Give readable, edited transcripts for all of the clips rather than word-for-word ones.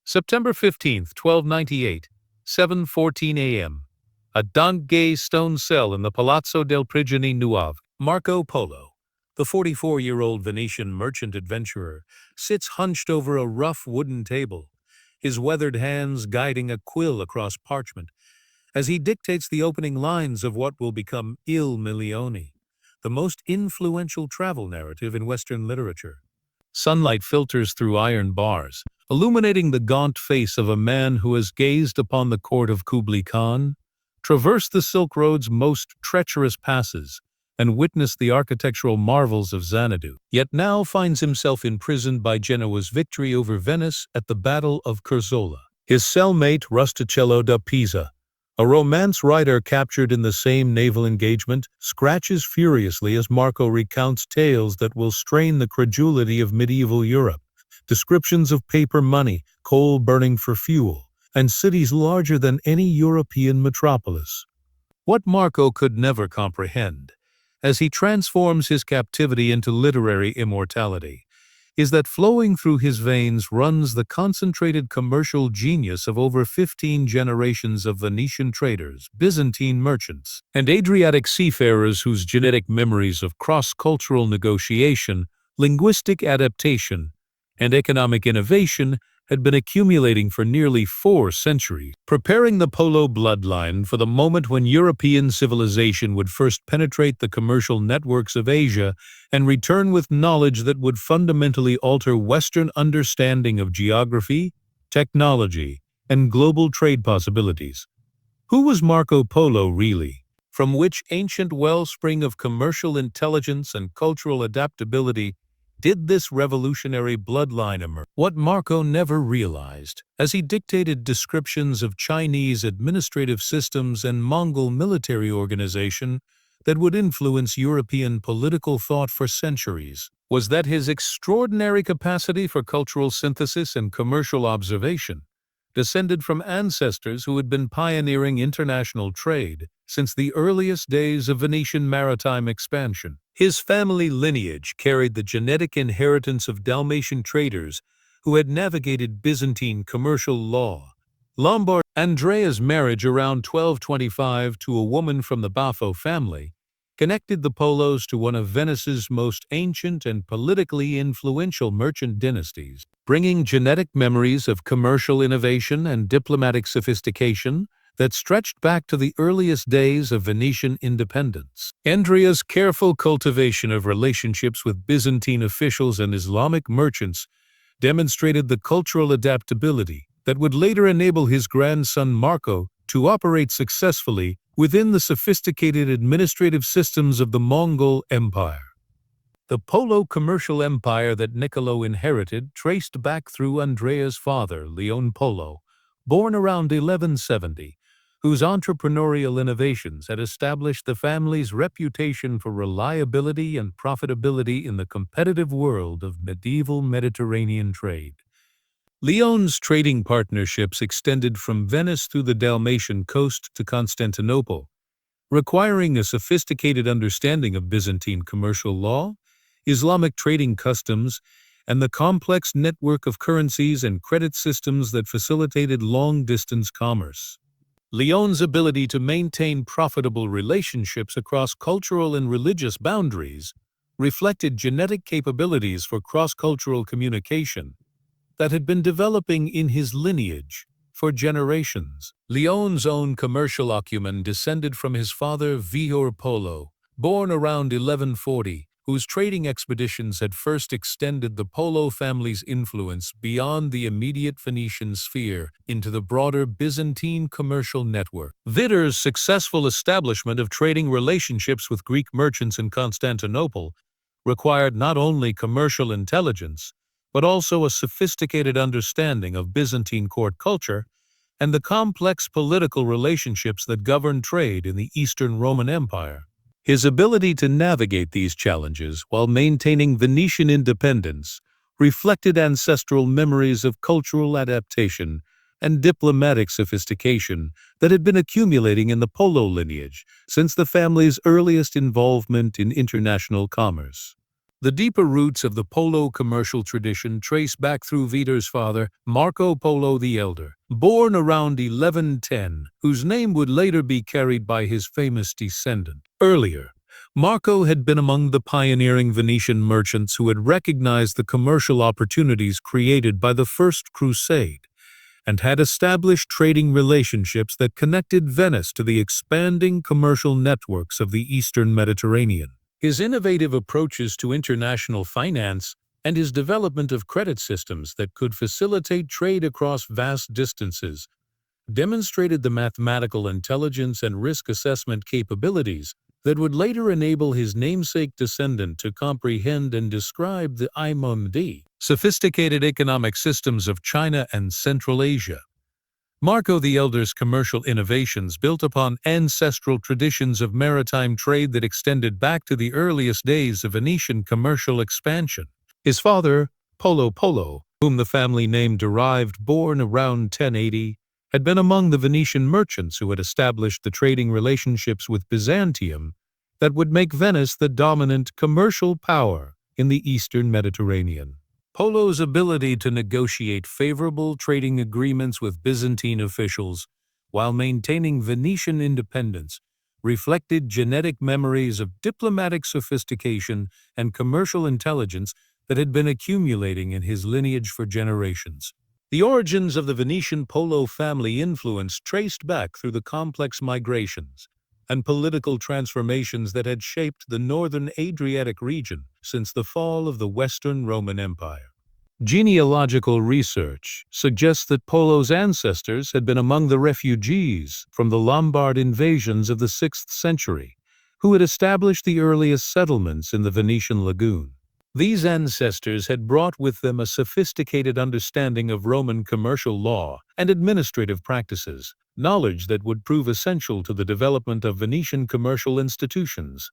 September 15th, 1298, 7:14 a.m. A Dante stone cell in the Palazzo del Prigioni Nuovo. Marco Polo, the 44-year-old Venetian merchant adventurer, sits hunched over a rough wooden table, his weathered hands guiding a quill across parchment, as he dictates the opening lines of what will become Il Milione, the most influential travel narrative in Western literature. Sunlight filters through iron bars, illuminating the gaunt face of a man who has gazed upon the court of Kublai Khan, traversed the Silk Road's most treacherous passes, and witnessed the architectural marvels of Xanadu, yet now finds himself imprisoned by Genoa's victory over Venice at the Battle of Curzola. His cellmate Rusticello da Pisa, a romance writer captured in the same naval engagement, scratches furiously as Marco recounts tales that will strain the credulity of medieval Europe. Descriptions of paper money, coal burning for fuel, and cities larger than any European metropolis. What Marco could never comprehend, as he transforms his captivity into literary immortality, is that flowing through his veins runs the concentrated commercial genius of over 15 generations of Venetian traders, Byzantine merchants, and Adriatic seafarers whose genetic memories of cross-cultural negotiation, linguistic adaptation, and economic innovation had been accumulating for nearly 4 centuries, preparing the Polo bloodline for the moment when European civilization would first penetrate the commercial networks of Asia and return with knowledge that would fundamentally alter Western understanding of geography, technology, and global trade possibilities. Who was Marco Polo really? From which ancient wellspring of commercial intelligence and cultural adaptability did this revolutionary bloodline emerge? What Marco never realized, as he dictated descriptions of Chinese administrative systems and Mongol military organization that would influence European political thought for centuries, was that his extraordinary capacity for cultural synthesis and commercial observation descended from ancestors who had been pioneering international trade since the earliest days of Venetian maritime expansion. His family lineage carried the genetic inheritance of Dalmatian traders who had navigated Byzantine commercial law. Andrea's marriage around 1225 to a woman from the Maffeo family connected the Polos to one of Venice's most ancient and politically influential merchant dynasties, bringing genetic memories of commercial innovation and diplomatic sophistication that stretched back to the earliest days of Venetian independence. Andrea's careful cultivation of relationships with Byzantine officials and Islamic merchants demonstrated the cultural adaptability that would later enable his grandson Marco to operate successfully within the sophisticated administrative systems of the Mongol Empire. The Polo commercial empire that Niccolò inherited traced back through Andrea's father, Leone Polo, born around 1170, whose entrepreneurial innovations had established the family's reputation for reliability and profitability in the competitive world of medieval Mediterranean trade. Leone's trading partnerships extended from Venice through the Dalmatian coast to Constantinople, requiring a sophisticated understanding of Byzantine commercial law, Islamic trading customs, and the complex network of currencies and credit systems that facilitated long-distance commerce. Leone's ability to maintain profitable relationships across cultural and religious boundaries reflected genetic capabilities for cross-cultural communication that had been developing in his lineage for generations. Leone's own commercial acumen descended from his father Vihor Polo, born around 1140, whose trading expeditions had first extended the Polo family's influence beyond the immediate Venetian sphere into the broader Byzantine commercial network. Vidor's successful establishment of trading relationships with Greek merchants in Constantinople required not only commercial intelligence, but also a sophisticated understanding of Byzantine court culture and the complex political relationships that governed trade in the Eastern Roman Empire. His ability to navigate these challenges while maintaining Venetian independence reflected ancestral memories of cultural adaptation and diplomatic sophistication that had been accumulating in the Polo lineage since the family's earliest involvement in international commerce. The deeper roots of the Polo commercial tradition trace back through Vitor's father, Marco Polo the Elder, born around 1110, whose name would later be carried by his famous descendant. Earlier, Marco had been among the pioneering Venetian merchants who had recognized the commercial opportunities created by the First Crusade, and had established trading relationships that connected Venice to the expanding commercial networks of the Eastern Mediterranean. His innovative approaches to international finance and his development of credit systems that could facilitate trade across vast distances demonstrated the mathematical intelligence and risk assessment capabilities that would later enable his namesake descendant to comprehend and describe the IMD, sophisticated economic systems of China and Central Asia. Marco the Elder's commercial innovations built upon ancestral traditions of maritime trade that extended back to the earliest days of Venetian commercial expansion. His father, Polo, whom the family name derived, born around 1080, had been among the Venetian merchants who had established the trading relationships with Byzantium that would make Venice the dominant commercial power in the Eastern Mediterranean. Polo's ability to negotiate favorable trading agreements with Byzantine officials while maintaining Venetian independence reflected genetic memories of diplomatic sophistication and commercial intelligence that had been accumulating in his lineage for generations. The origins of the Venetian Polo family influence traced back through the complex migrations and political transformations that had shaped the northern Adriatic region since the fall of the Western Roman Empire. Genealogical research suggests that Polo's ancestors had been among the refugees from the Lombard invasions of the 6th century, who had established the earliest settlements in the Venetian lagoon. These ancestors had brought with them a sophisticated understanding of Roman commercial law and administrative practices, knowledge that would prove essential to the development of Venetian commercial institutions,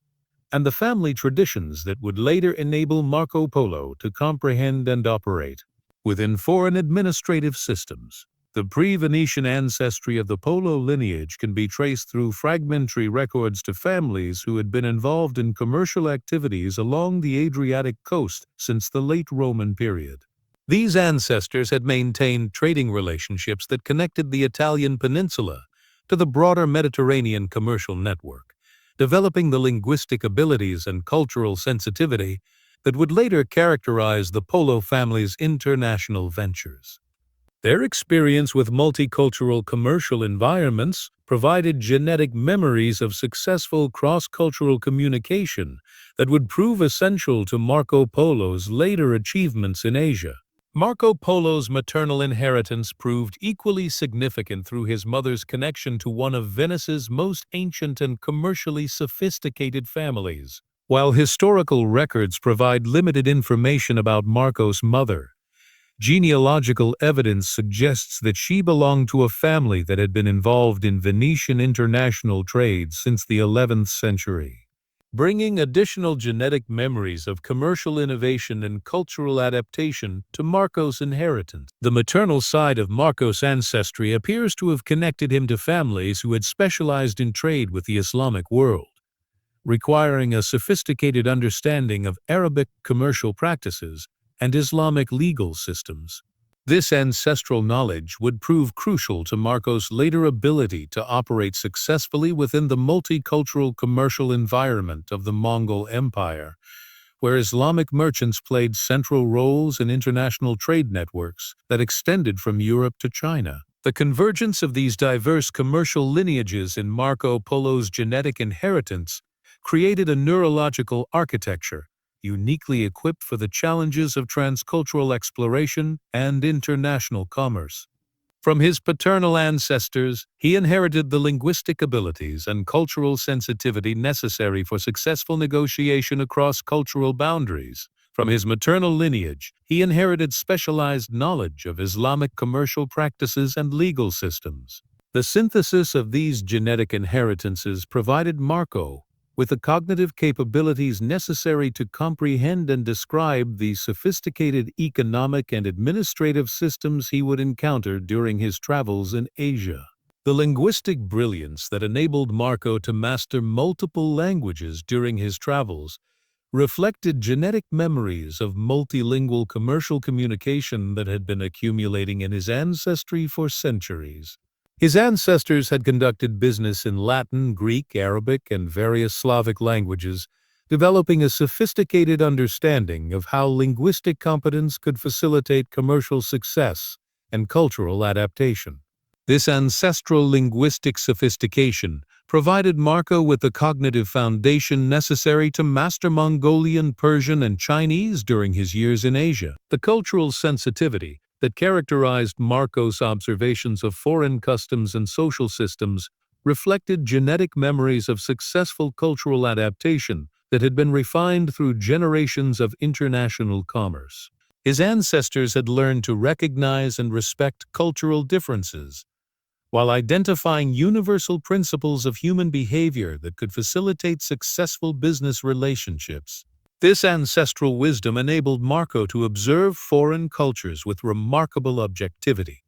and the family traditions that would later enable Marco Polo to comprehend and operate within foreign administrative systems. The pre-Venetian ancestry of the Polo lineage can be traced through fragmentary records to families who had been involved in commercial activities along the Adriatic coast since the late Roman period. These ancestors had maintained trading relationships that connected the Italian peninsula to the broader Mediterranean commercial network, developing the linguistic abilities and cultural sensitivity that would later characterize the Polo family's international ventures. Their experience with multicultural commercial environments provided genetic memories of successful cross-cultural communication that would prove essential to Marco Polo's later achievements in Asia. Marco Polo's maternal inheritance proved equally significant through his mother's connection to one of Venice's most ancient and commercially sophisticated families. While historical records provide limited information about Marco's mother, genealogical evidence suggests that she belonged to a family that had been involved in Venetian international trade since the 11th century, bringing additional genetic memories of commercial innovation and cultural adaptation to Marco's inheritance. The maternal side of Marco's ancestry appears to have connected him to families who had specialized in trade with the Islamic world, requiring a sophisticated understanding of Arabic commercial practices and Islamic legal systems. This ancestral knowledge would prove crucial to Marco's later ability to operate successfully within the multicultural commercial environment of the Mongol Empire, where Islamic merchants played central roles in international trade networks that extended from Europe to China. The convergence of these diverse commercial lineages in Marco Polo's genetic inheritance created a neurological architecture uniquely equipped for the challenges of transcultural exploration and international commerce. From his paternal ancestors, he inherited the linguistic abilities and cultural sensitivity necessary for successful negotiation across cultural boundaries. From his maternal lineage, he inherited specialized knowledge of Islamic commercial practices and legal systems. The synthesis of these genetic inheritances provided Marco with the cognitive capabilities necessary to comprehend and describe the sophisticated economic and administrative systems he would encounter during his travels in Asia. The linguistic brilliance that enabled Marco to master multiple languages during his travels reflected genetic memories of multilingual commercial communication that had been accumulating in his ancestry for centuries. His ancestors had conducted business in Latin, Greek, Arabic, and various Slavic languages, developing a sophisticated understanding of how linguistic competence could facilitate commercial success and cultural adaptation. This ancestral linguistic sophistication provided Marco with the cognitive foundation necessary to master Mongolian, Persian, and Chinese during his years in Asia. The cultural sensitivity that characterized Marco's observations of foreign customs and social systems reflected genetic memories of successful cultural adaptation that had been refined through generations of international commerce. His ancestors had learned to recognize and respect cultural differences, while identifying universal principles of human behavior that could facilitate successful business relationships. This ancestral wisdom enabled Marco to observe foreign cultures with remarkable objectivity,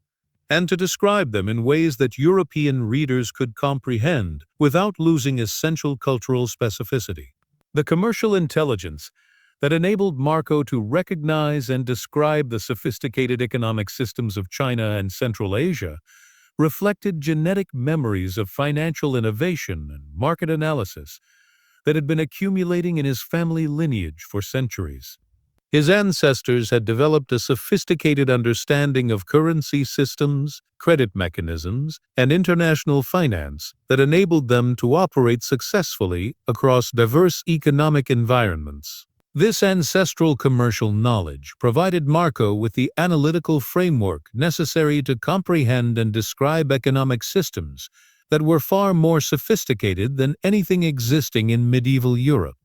and to describe them in ways that European readers could comprehend without losing essential cultural specificity. The commercial intelligence that enabled Marco to recognize and describe the sophisticated economic systems of China and Central Asia reflected genetic memories of financial innovation and market analysis that had been accumulating in his family lineage for centuries. His ancestors had developed a sophisticated understanding of currency systems, credit mechanisms, and international finance that enabled them to operate successfully across diverse economic environments. This ancestral commercial knowledge provided Marco with the analytical framework necessary to comprehend and describe economic systems that were far more sophisticated than anything existing in medieval Europe.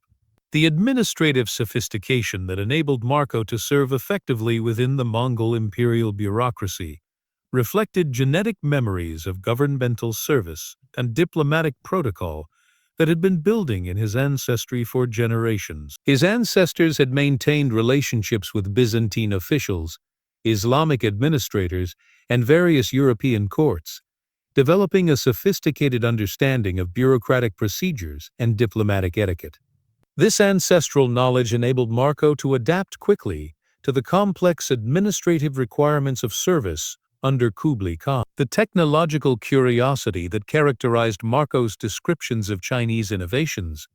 The administrative sophistication that enabled Marco to serve effectively within the Mongol imperial bureaucracy reflected genetic memories of governmental service and diplomatic protocol that had been building in his ancestry for generations. His ancestors had maintained relationships with Byzantine officials, Islamic administrators, and various European courts, developing a sophisticated understanding of bureaucratic procedures and diplomatic etiquette. This ancestral knowledge enabled Marco to adapt quickly to the complex administrative requirements of service under Kublai Khan. The technological curiosity that characterized Marco's descriptions of Chinese innovations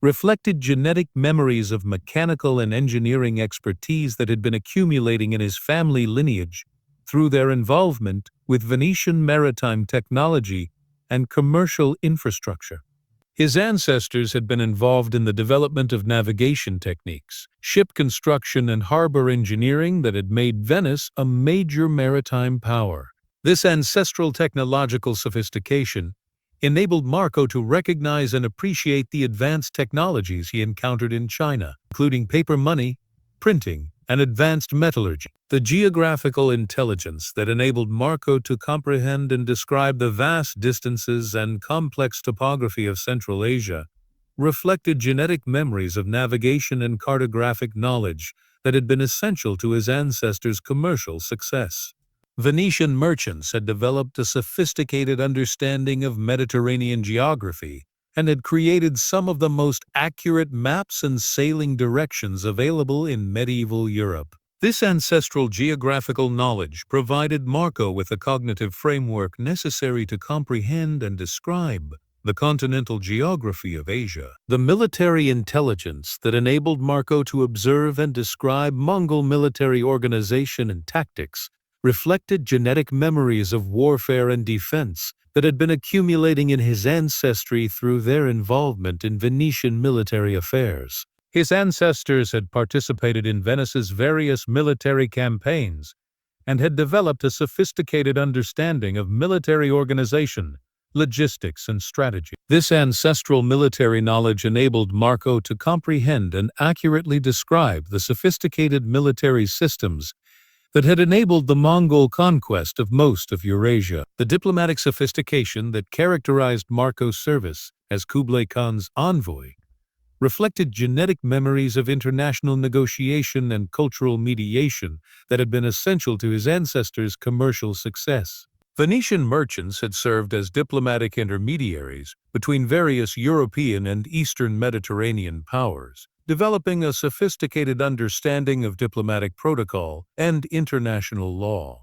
reflected genetic memories of mechanical and engineering expertise that had been accumulating in his family lineage through their involvement with Venetian maritime technology and commercial infrastructure. His ancestors had been involved in the development of navigation techniques, ship construction, and harbor engineering that had made Venice a major maritime power. This ancestral technological sophistication enabled Marco to recognize and appreciate the advanced technologies he encountered in China, including paper money, printing, and advanced metallurgy. The geographical intelligence that enabled Marco to comprehend and describe the vast distances and complex topography of Central Asia reflected genetic memories of navigation and cartographic knowledge that had been essential to his ancestors' commercial success. Venetian merchants had developed a sophisticated understanding of Mediterranean geography and had created some of the most accurate maps and sailing directions available in medieval Europe. This ancestral geographical knowledge provided Marco with a cognitive framework necessary to comprehend and describe the continental geography of Asia. The military intelligence that enabled Marco to observe and describe Mongol military organization and tactics reflected genetic memories of warfare and defense that had been accumulating in his ancestry through their involvement in Venetian military affairs. His ancestors had participated in Venice's various military campaigns and had developed a sophisticated understanding of military organization, logistics, and strategy. This ancestral military knowledge enabled Marco to comprehend and accurately describe the sophisticated military systems that had enabled the Mongol conquest of most of Eurasia. The diplomatic sophistication that characterized Marco's service as Kublai Khan's envoy reflected genetic memories of international negotiation and cultural mediation that had been essential to his ancestors' commercial success. Venetian merchants had served as diplomatic intermediaries between various European and Eastern Mediterranean powers, developing a sophisticated understanding of diplomatic protocol and international law.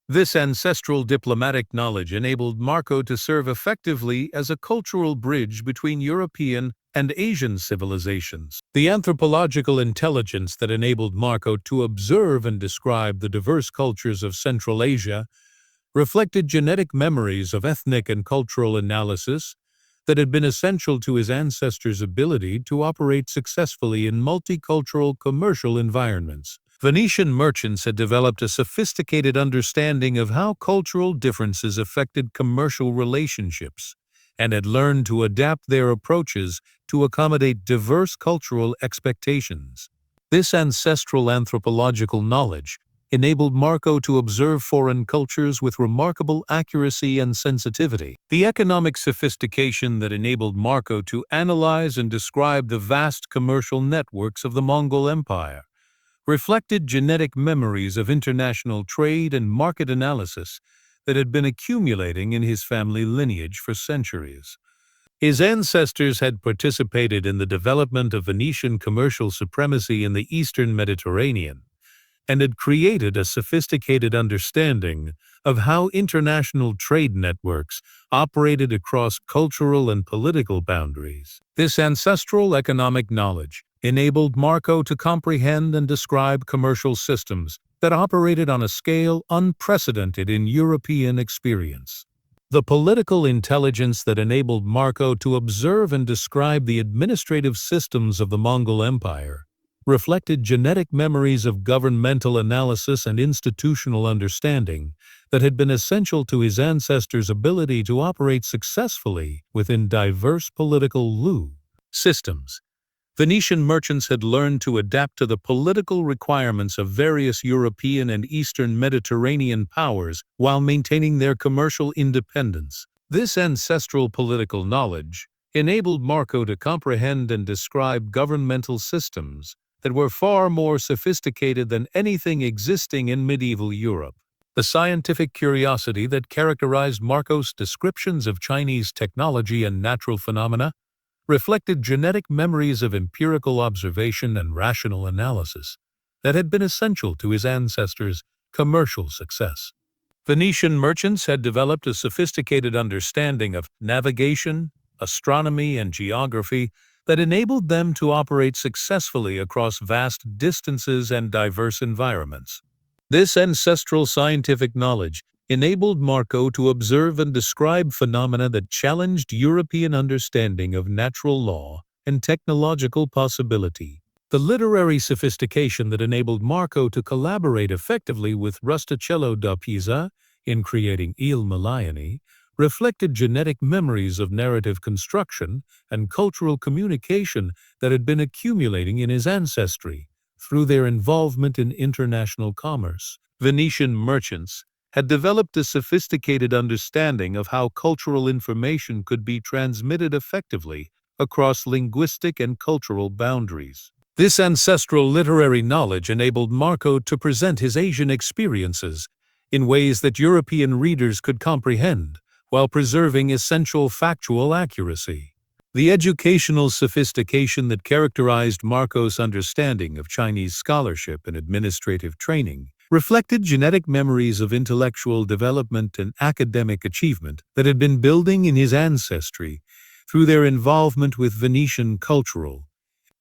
This ancestral diplomatic knowledge enabled Marco to serve effectively as a cultural bridge between European and Asian civilizations. The anthropological intelligence that enabled Marco to observe and describe the diverse cultures of Central Asia reflected genetic memories of ethnic and cultural analysis that had been essential to his ancestors' ability to operate successfully in multicultural commercial environments. Venetian merchants had developed a sophisticated understanding of how cultural differences affected commercial relationships and had learned to adapt their approaches to accommodate diverse cultural expectations. This ancestral anthropological knowledge enabled Marco to observe foreign cultures with remarkable accuracy and sensitivity. The economic sophistication that enabled Marco to analyze and describe the vast commercial networks of the Mongol Empire reflected genetic memories of international trade and market analysis that had been accumulating in his family lineage for centuries. His ancestors had participated in the development of Venetian commercial supremacy in the Eastern Mediterranean and had created a sophisticated understanding of how international trade networks operated across cultural and political boundaries. This ancestral economic knowledge enabled Marco to comprehend and describe commercial systems that operated on a scale unprecedented in European experience. The political intelligence that enabled Marco to observe and describe the administrative systems of the Mongol Empire reflected genetic memories of governmental analysis and institutional understanding that had been essential to his ancestors' ability to operate successfully within diverse political systems. Venetian merchants had learned to adapt to the political requirements of various European and Eastern Mediterranean powers while maintaining their commercial independence. This ancestral political knowledge enabled Marco to comprehend and describe governmental systems that were far more sophisticated than anything existing in medieval Europe. The scientific curiosity that characterized Marco's descriptions of Chinese technology and natural phenomena reflected genetic memories of empirical observation and rational analysis that had been essential to his ancestors' commercial success. Venetian merchants had developed a sophisticated understanding of navigation, astronomy, and geography that enabled them to operate successfully across vast distances and diverse environments. This ancestral scientific knowledge enabled Marco to observe and describe phenomena that challenged European understanding of natural law and technological possibility. The literary sophistication that enabled Marco to collaborate effectively with Rustichello da Pisa in creating Il Milione reflected genetic memories of narrative construction and cultural communication that had been accumulating in his ancestry through their involvement in international commerce. Venetian merchants had developed a sophisticated understanding of how cultural information could be transmitted effectively across linguistic and cultural boundaries. This ancestral literary knowledge enabled Marco to present his Asian experiences in ways that European readers could comprehend, while preserving essential factual accuracy. The educational sophistication that characterized Marco's understanding of Chinese scholarship and administrative training reflected genetic memories of intellectual development and academic achievement that had been building in his ancestry through their involvement with Venetian cultural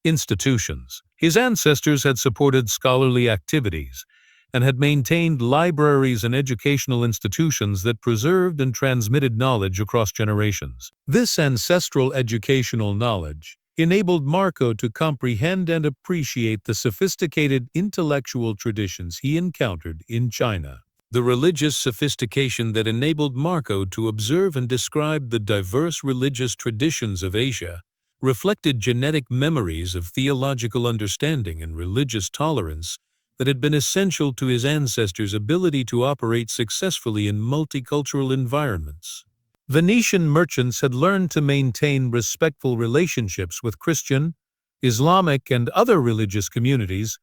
institutions. His ancestors had supported scholarly activities and had maintained libraries and educational institutions that preserved and transmitted knowledge across generations. This ancestral educational knowledge enabled Marco to comprehend and appreciate the sophisticated intellectual traditions he encountered in China. The religious sophistication that enabled Marco to observe and describe the diverse religious traditions of Asia reflected genetic memories of theological understanding and religious tolerance that had been essential to his ancestors' ability to operate successfully in multicultural environments. Venetian merchants had learned to maintain respectful relationships with Christian, Islamic, and other religious communities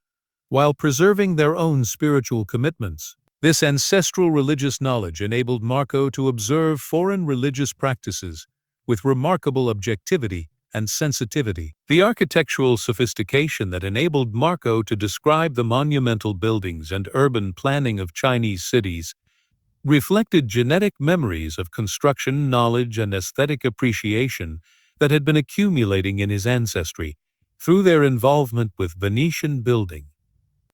while preserving their own spiritual commitments. This ancestral religious knowledge enabled Marco to observe foreign religious practices with remarkable objectivity and sensitivity. The architectural sophistication that enabled Marco to describe the monumental buildings and urban planning of Chinese cities reflected genetic memories of construction knowledge and aesthetic appreciation that had been accumulating in his ancestry through their involvement with Venetian building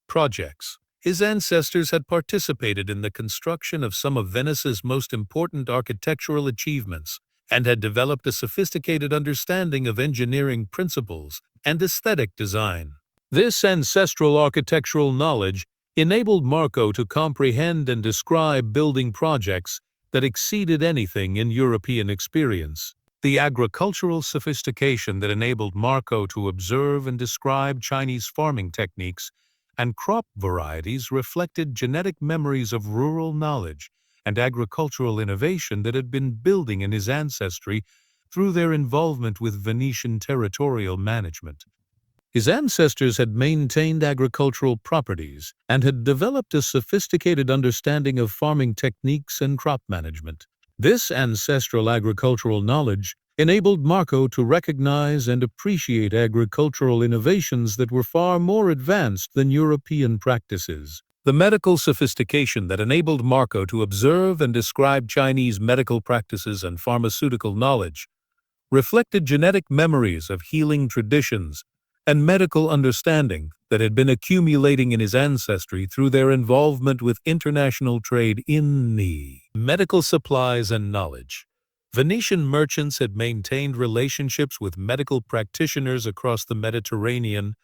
projects. His ancestors had participated in the construction of some of Venice's most important architectural achievements and had developed a sophisticated understanding of engineering principles and aesthetic design. This ancestral architectural knowledge enabled Marco to comprehend and describe building projects that exceeded anything in European experience. The agricultural sophistication that enabled Marco to observe and describe Chinese farming techniques and crop varieties reflected genetic memories of rural knowledge and agricultural innovation that had been building in his ancestry through their involvement with Venetian territorial management. His ancestors had maintained agricultural properties and had developed a sophisticated understanding of farming techniques and crop management. This ancestral agricultural knowledge enabled Marco to recognize and appreciate agricultural innovations that were far more advanced than European practices. The medical sophistication that enabled Marco to observe and describe Chinese medical practices and pharmaceutical knowledge reflected genetic memories of healing traditions and medical understanding that had been accumulating in his ancestry through their involvement with international trade in the medical supplies and knowledge. Venetian merchants had maintained relationships with medical practitioners across the Mediterranean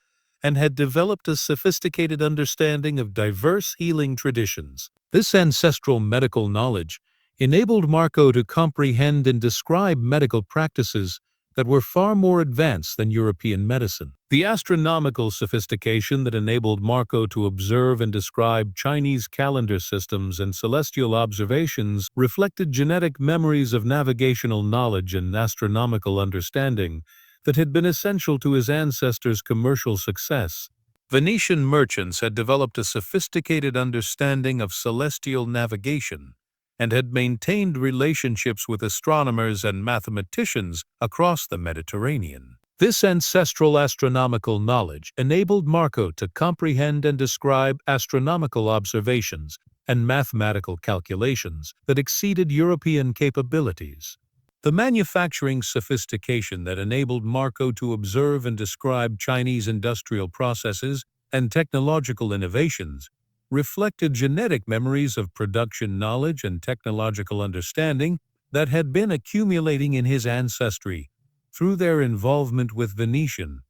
and had developed a sophisticated understanding of diverse healing traditions. This ancestral medical knowledge enabled Marco to comprehend and describe medical practices that were far more advanced than European medicine. The astronomical sophistication that enabled Marco to observe and describe Chinese calendar systems and celestial observations reflected genetic memories of navigational knowledge and astronomical understanding that had been essential to his ancestors' commercial success. Venetian merchants had developed a sophisticated understanding of celestial navigation and had maintained relationships with astronomers and mathematicians across the Mediterranean. This ancestral astronomical knowledge enabled Marco to comprehend and describe astronomical observations and mathematical calculations that exceeded European capabilities. The manufacturing sophistication that enabled Marco to observe and describe Chinese industrial processes and technological innovations reflected genetic memories of production knowledge and technological understanding that had been accumulating in his ancestry through their involvement with Venetian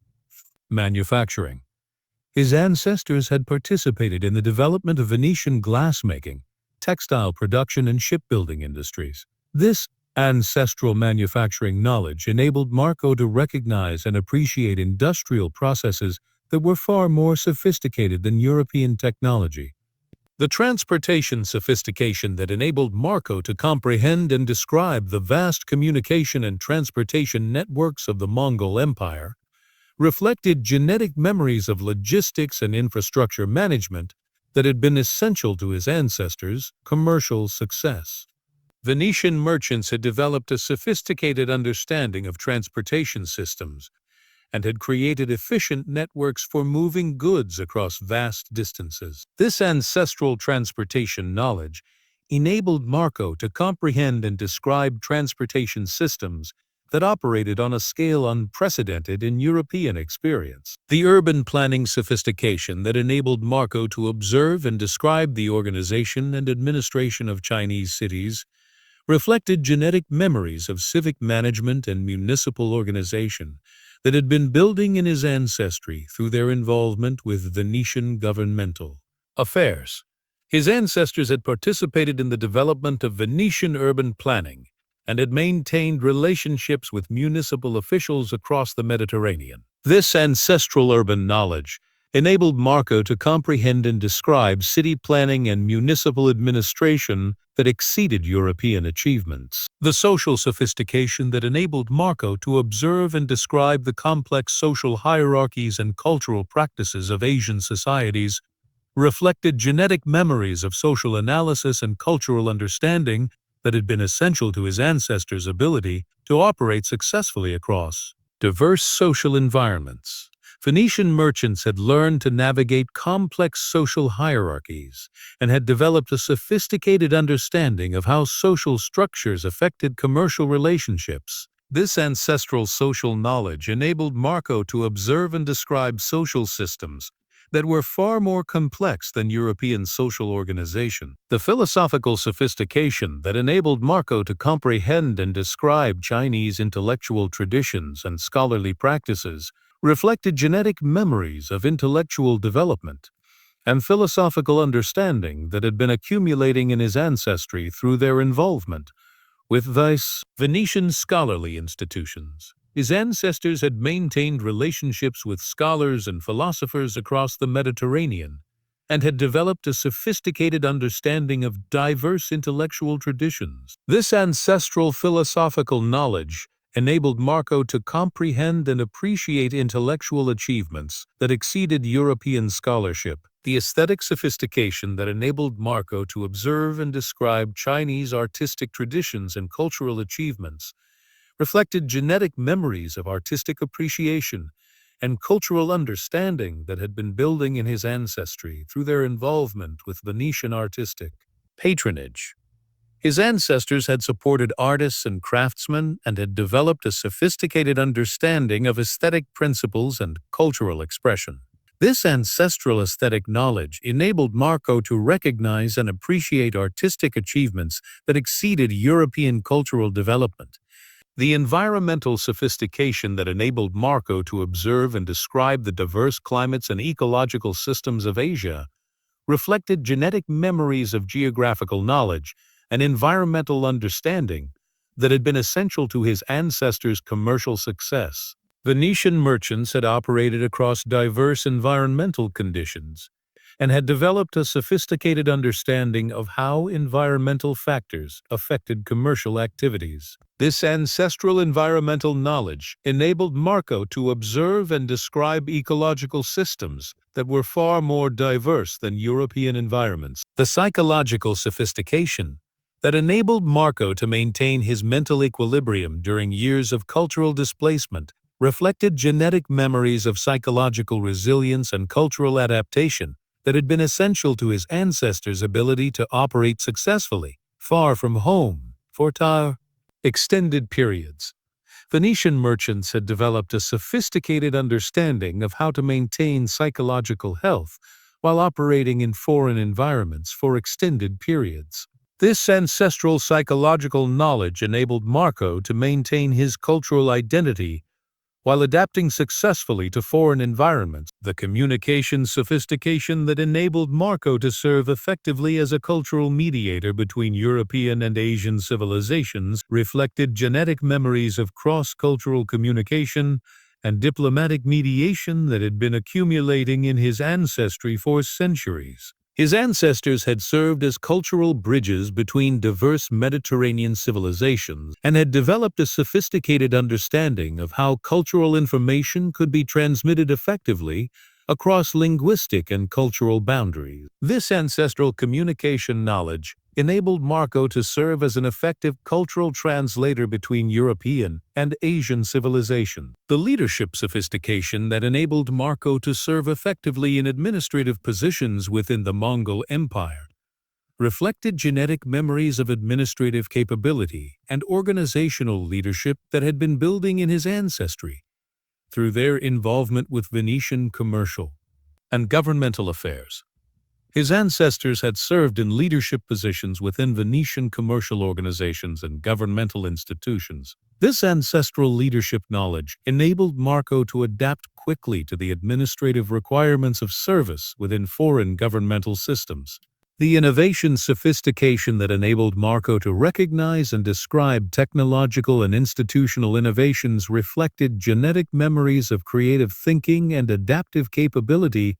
manufacturing. His ancestors had participated in the development of Venetian glassmaking, textile production, and shipbuilding industries. This ancestral manufacturing knowledge enabled Marco to recognize and appreciate industrial processes that were far more sophisticated than European technology. The transportation sophistication that enabled Marco to comprehend and describe the vast communication and transportation networks of the Mongol Empire reflected genetic memories of logistics and infrastructure management that had been essential to his ancestors' commercial success. Venetian merchants had developed a sophisticated understanding of transportation systems and had created efficient networks for moving goods across vast distances. This ancestral transportation knowledge enabled Marco to comprehend and describe transportation systems that operated on a scale unprecedented in European experience. The urban planning sophistication that enabled Marco to observe and describe the organization and administration of Chinese cities reflected genetic memories of civic management and municipal organization that had been building in his ancestry through their involvement with Venetian governmental affairs. His ancestors had participated in the development of Venetian urban planning and had maintained relationships with municipal officials across the Mediterranean. This ancestral urban knowledge enabled Marco to comprehend and describe city planning and municipal administration that exceeded European achievements. The social sophistication that enabled Marco to observe and describe the complex social hierarchies and cultural practices of Asian societies reflected genetic memories of social analysis and cultural understanding that had been essential to his ancestors' ability to operate successfully across Diverse social environments. Venetian merchants had learned to navigate complex social hierarchies and had developed a sophisticated understanding of how social structures affected commercial relationships. This ancestral social knowledge enabled Marco to observe and describe social systems that were far more complex than European social organization. The philosophical sophistication that enabled Marco to comprehend and describe Chinese intellectual traditions and scholarly practices reflected genetic memories of intellectual development and philosophical understanding that had been accumulating in his ancestry through their involvement with these Venetian scholarly institutions. His ancestors had maintained relationships with scholars and philosophers across the Mediterranean and had developed a sophisticated understanding of diverse intellectual traditions. This ancestral philosophical knowledge enabled Marco to comprehend and appreciate intellectual achievements that exceeded European scholarship. The aesthetic sophistication that enabled Marco to observe and describe Chinese artistic traditions and cultural achievements reflected genetic memories of artistic appreciation and cultural understanding that had been building in his ancestry through their involvement with Venetian artistic patronage. His ancestors had supported artists and craftsmen and had developed a sophisticated understanding of aesthetic principles and cultural expression. This ancestral aesthetic knowledge enabled Marco to recognize and appreciate artistic achievements that exceeded European cultural development. The environmental sophistication that enabled Marco to observe and describe the diverse climates and ecological systems of Asia reflected genetic memories of geographical knowledge and environmental understanding that had been essential to his ancestors' commercial success. Venetian merchants had operated across diverse environmental conditions and had developed a sophisticated understanding of how environmental factors affected commercial activities. This ancestral environmental knowledge enabled Marco to observe and describe ecological systems that were far more diverse than European environments. The psychological sophistication that enabled Marco to maintain his mental equilibrium during years of cultural displacement reflected genetic memories of psychological resilience and cultural adaptation that had been essential to his ancestors' ability to operate successfully, far from home, for extended periods. Venetian merchants had developed a sophisticated understanding of how to maintain psychological health while operating in foreign environments for extended periods. This ancestral psychological knowledge enabled Marco to maintain his cultural identity while adapting successfully to foreign environments. The communication sophistication that enabled Marco to serve effectively as a cultural mediator between European and Asian civilizations reflected genetic memories of cross-cultural communication and diplomatic mediation that had been accumulating in his ancestry for centuries. His ancestors had served as cultural bridges between diverse Mediterranean civilizations and had developed a sophisticated understanding of how cultural information could be transmitted effectively across linguistic and cultural boundaries. This ancestral communication knowledge enabled Marco to serve as an effective cultural translator between European and Asian civilization. The leadership sophistication that enabled Marco to serve effectively in administrative positions within the Mongol Empire reflected genetic memories of administrative capability and organizational leadership that had been building in his ancestry through their involvement with Venetian commercial and governmental affairs. His ancestors had served in leadership positions within Venetian commercial organizations and governmental institutions. This ancestral leadership knowledge enabled Marco to adapt quickly to the administrative requirements of service within foreign governmental systems. The innovation sophistication that enabled Marco to recognize and describe technological and institutional innovations reflected genetic memories of creative thinking and adaptive capability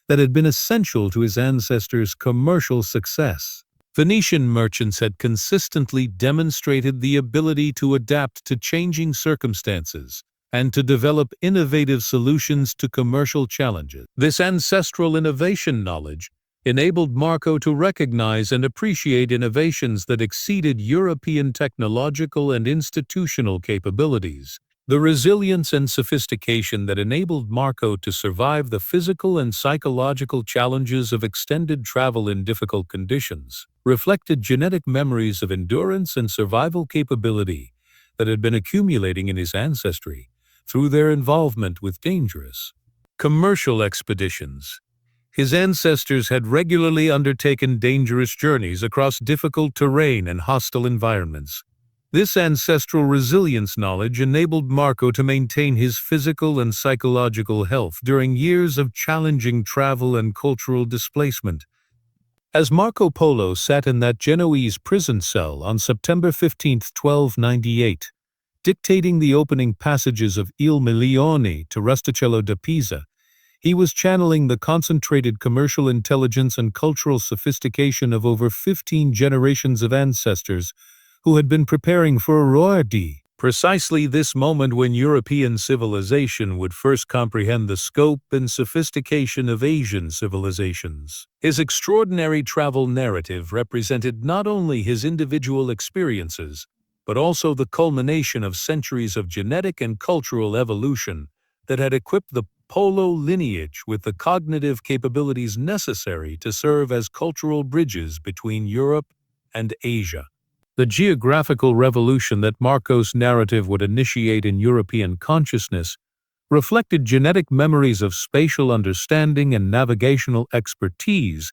that had been essential to his ancestors' commercial success. Venetian merchants had consistently demonstrated the ability to adapt to changing circumstances and to develop innovative solutions to commercial challenges. This ancestral innovation knowledge enabled Marco to recognize and appreciate innovations that exceeded European technological and institutional capabilities. The resilience and sophistication that enabled Marco to survive the physical and psychological challenges of extended travel in difficult conditions reflected genetic memories of endurance and survival capability that had been accumulating in his ancestry through their involvement with dangerous commercial expeditions. His ancestors had regularly undertaken dangerous journeys across difficult terrain and hostile environments. This ancestral resilience knowledge enabled Marco to maintain his physical and psychological health during years of challenging travel and cultural displacement. As Marco Polo sat in that Genoese prison cell on September 15, 1298, dictating the opening passages of Il Milione to Rustichello da Pisa, he was channeling the concentrated commercial intelligence and cultural sophistication of over 15 generations of ancestors who had been preparing for a royalty. Precisely this moment when European civilization would first comprehend the scope and sophistication of Asian civilizations. His extraordinary travel narrative represented not only his individual experiences, but also the culmination of centuries of genetic and cultural evolution that had equipped the Polo lineage with the cognitive capabilities necessary to serve as cultural bridges between Europe and Asia. The geographical revolution that Marco's narrative would initiate in European consciousness reflected genetic memories of spatial understanding and navigational expertise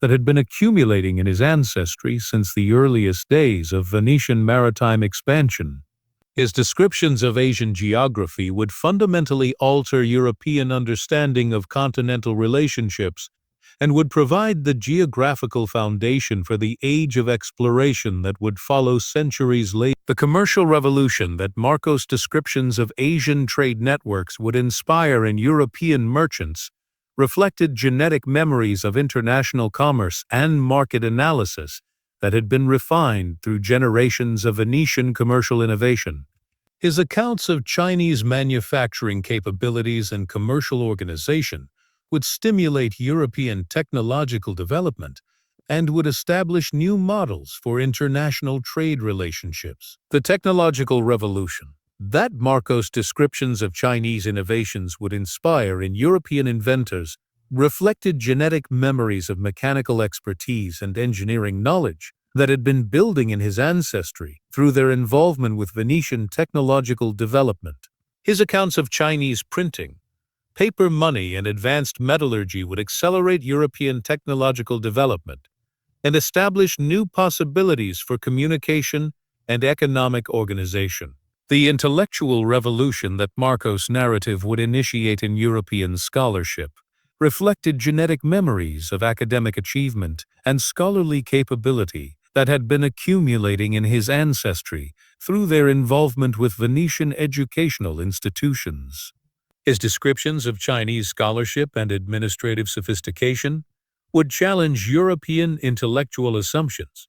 that had been accumulating in his ancestry since the earliest days of Venetian maritime expansion. His descriptions of Asian geography would fundamentally alter European understanding of continental relationships and would provide the geographical foundation for the age of exploration that would follow centuries later. The commercial revolution that Marco's descriptions of Asian trade networks would inspire in European merchants reflected genetic memories of international commerce and market analysis that had been refined through generations of Venetian commercial innovation. His accounts of Chinese manufacturing capabilities and commercial organization would stimulate European technological development and would establish new models for international trade relationships. The technological revolution that Marco's descriptions of Chinese innovations would inspire in European inventors reflected genetic memories of mechanical expertise and engineering knowledge that had been building in his ancestry through their involvement with Venetian technological development. His accounts of Chinese printing, paper money, and advanced metallurgy would accelerate European technological development and establish new possibilities for communication and economic organization. The intellectual revolution that Marco's narrative would initiate in European scholarship reflected genetic memories of academic achievement and scholarly capability that had been accumulating in his ancestry through their involvement with Venetian educational institutions. His descriptions of Chinese scholarship and administrative sophistication would challenge European intellectual assumptions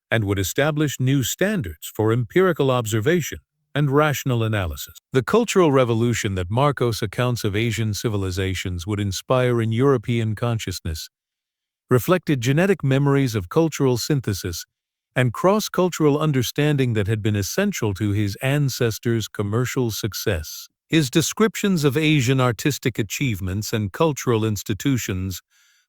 and would establish new standards for empirical observation and rational analysis. The cultural revolution that Marco's accounts of Asian civilizations would inspire in European consciousness reflected genetic memories of cultural synthesis and cross-cultural understanding that had been essential to his ancestors' commercial success. His descriptions of Asian artistic achievements and cultural institutions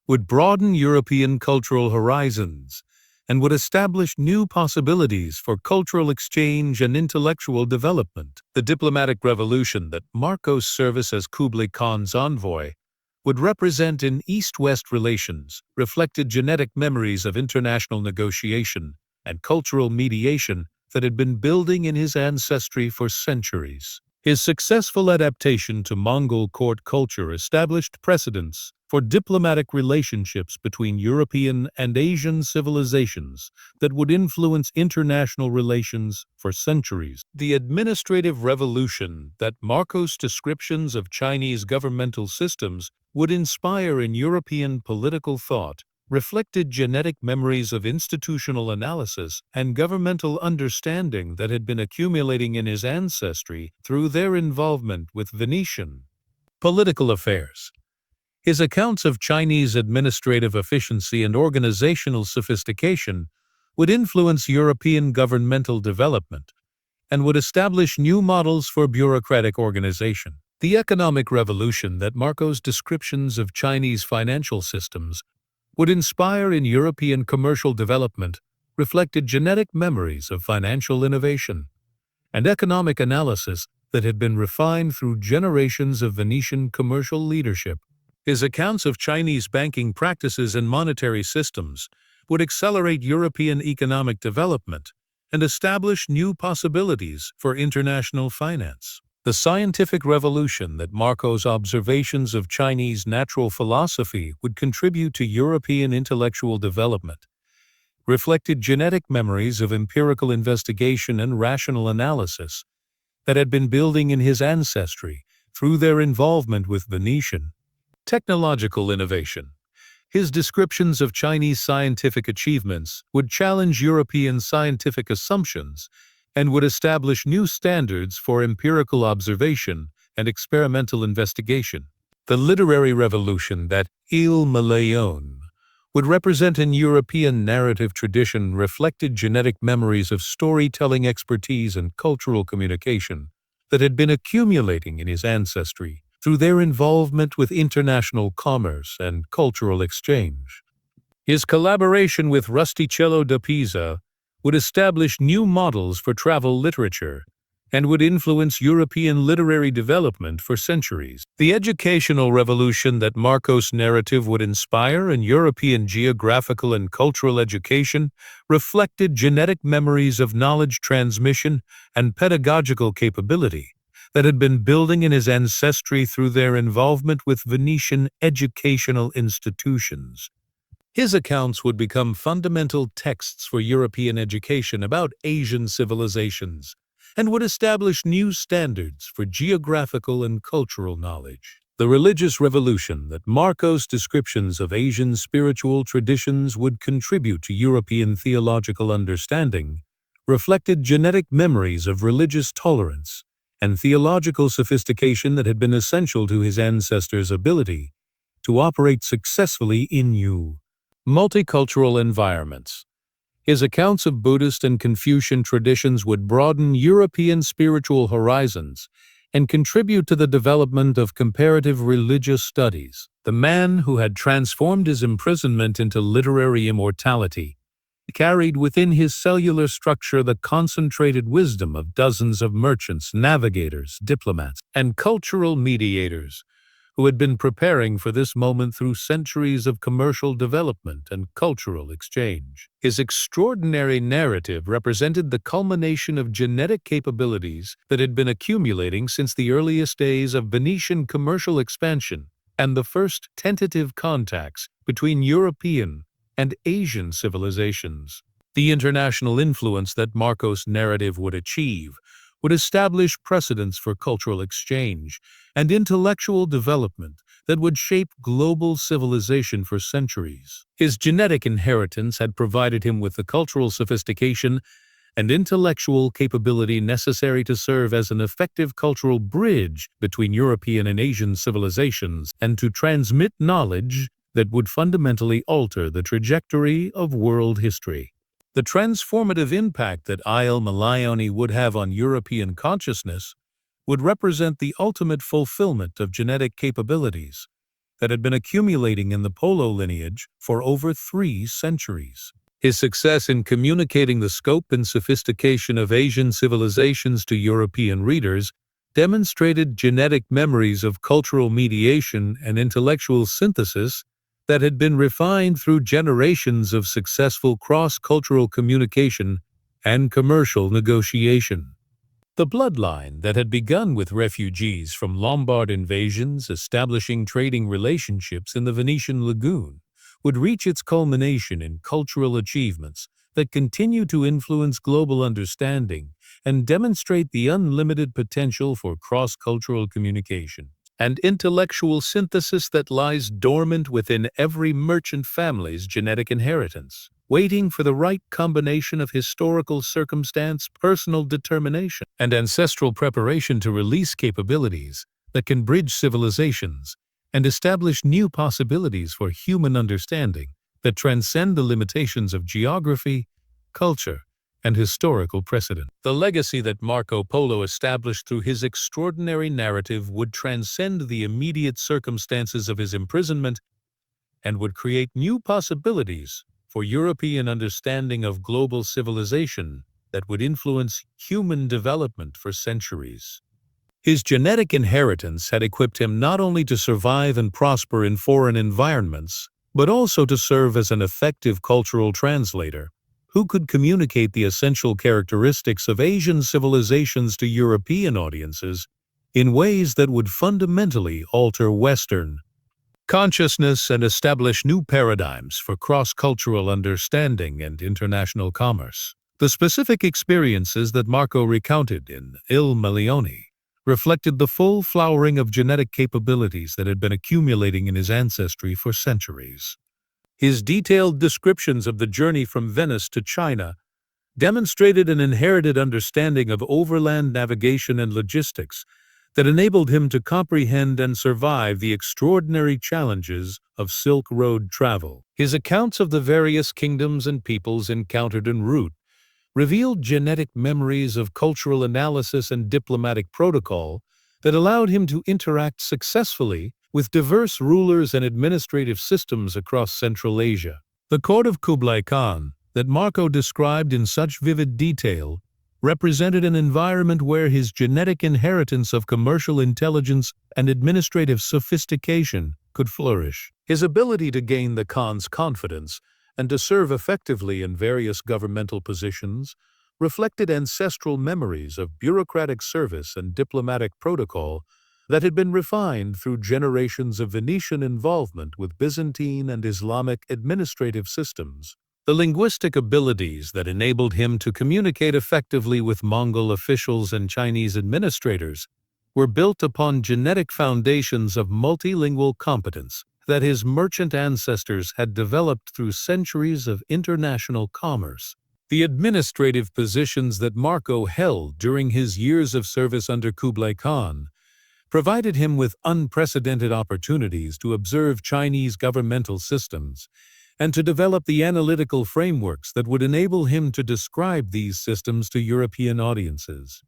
would broaden European cultural horizons and would establish new possibilities for cultural exchange and intellectual development. The diplomatic revolution that Marco's service as Kublai Khan's envoy would represent in East-West relations reflected genetic memories of international negotiation and cultural mediation that had been building in his ancestry for centuries. His successful adaptation to Mongol court culture established precedents for diplomatic relationships between European and Asian civilizations that would influence international relations for centuries. The administrative revolution that Marco's descriptions of Chinese governmental systems would inspire in European political thought reflected genetic memories of institutional analysis and governmental understanding that had been accumulating in his ancestry through their involvement with Venetian political affairs. His accounts of Chinese administrative efficiency and organizational sophistication would influence European governmental development and would establish new models for bureaucratic organization. The economic revolution that Marco's descriptions of Chinese financial systems would inspire in European commercial development reflected genetic memories of financial innovation and economic analysis that had been refined through generations of Venetian commercial leadership. His accounts of Chinese banking practices and monetary systems would accelerate European economic development and establish new possibilities for international finance. The scientific revolution that Marco's observations of Chinese natural philosophy would contribute to European intellectual development reflected genetic memories of empirical investigation and rational analysis that had been building in his ancestry through their involvement with Venetian technological innovation. His descriptions of Chinese scientific achievements would challenge European scientific assumptions and would establish new standards for empirical observation and experimental investigation. The literary revolution that Il Malayon would represent an European narrative tradition reflected genetic memories of storytelling expertise and cultural communication that had been accumulating in his ancestry through their involvement with international commerce and cultural exchange. His collaboration with Rustichello da Pisa would establish new models for travel literature and would influence European literary development for centuries. The educational revolution that Marco's narrative would inspire in European geographical and cultural education reflected genetic memories of knowledge transmission and pedagogical capability that had been building in his ancestry through their involvement with Venetian educational institutions. His accounts would become fundamental texts for European education about Asian civilizations and would establish new standards for geographical and cultural knowledge. The religious revolution that Marco's descriptions of Asian spiritual traditions would contribute to European theological understanding reflected genetic memories of religious tolerance and theological sophistication that had been essential to his ancestors' ability to operate successfully in new, multicultural environments. His accounts of Buddhist and Confucian traditions would broaden European spiritual horizons and contribute to the development of comparative religious studies. The man who had transformed his imprisonment into literary immortality carried within his cellular structure the concentrated wisdom of dozens of merchants, navigators, diplomats, and cultural mediators who had been preparing for this moment through centuries of commercial development and cultural exchange. His extraordinary narrative represented the culmination of genetic capabilities that had been accumulating since the earliest days of Venetian commercial expansion and the first tentative contacts between European and Asian civilizations. The international influence that Marco's narrative would achieve would establish precedents for cultural exchange and intellectual development that would shape global civilization for centuries. His genetic inheritance had provided him with the cultural sophistication and intellectual capability necessary to serve as an effective cultural bridge between European and Asian civilizations and to transmit knowledge that would fundamentally alter the trajectory of world history. The transformative impact that Il Malayon would have on European consciousness would represent the ultimate fulfillment of genetic capabilities that had been accumulating in the Polo lineage for over 3 centuries. His success in communicating the scope and sophistication of Asian civilizations to European readers demonstrated genetic memories of cultural mediation and intellectual synthesis that had been refined through generations of successful cross-cultural communication and commercial negotiation. The bloodline that had begun with refugees from Lombard invasions establishing trading relationships in the Venetian lagoon would reach its culmination in cultural achievements that continue to influence global understanding and demonstrate the unlimited potential for cross-cultural communication and intellectual synthesis that lies dormant within every merchant family's genetic inheritance, waiting for the right combination of historical circumstance, personal determination, and ancestral preparation to release capabilities that can bridge civilizations and establish new possibilities for human understanding that transcend the limitations of geography, culture, and historical precedent. The legacy that Marco Polo established through his extraordinary narrative would transcend the immediate circumstances of his imprisonment and would create new possibilities for European understanding of global civilization that would influence human development for centuries. His genetic inheritance had equipped him not only to survive and prosper in foreign environments, but also to serve as an effective cultural translator who could communicate the essential characteristics of Asian civilizations to European audiences in ways that would fundamentally alter Western consciousness and establish new paradigms for cross-cultural understanding and international commerce. The specific experiences that Marco recounted in Il Milione reflected the full flowering of genetic capabilities that had been accumulating in his ancestry for centuries. His detailed descriptions of the journey from Venice to China demonstrated an inherited understanding of overland navigation and logistics that enabled him to comprehend and survive the extraordinary challenges of Silk Road travel. His accounts of the various kingdoms and peoples encountered en route revealed genetic memories of cultural analysis and diplomatic protocol that allowed him to interact successfully with diverse rulers and administrative systems across Central Asia. The court of Kublai Khan, that Marco described in such vivid detail, represented an environment where his genetic inheritance of commercial intelligence and administrative sophistication could flourish. His ability to gain the Khan's confidence and to serve effectively in various governmental positions reflected ancestral memories of bureaucratic service and diplomatic protocol that had been refined through generations of Venetian involvement with Byzantine and Islamic administrative systems. The linguistic abilities that enabled him to communicate effectively with Mongol officials and Chinese administrators were built upon genetic foundations of multilingual competence that his merchant ancestors had developed through centuries of international commerce. The administrative positions that Marco held during his years of service under Kublai Khan provided him with unprecedented opportunities to observe Chinese governmental systems and to develop the analytical frameworks that would enable him to describe these systems to European audiences.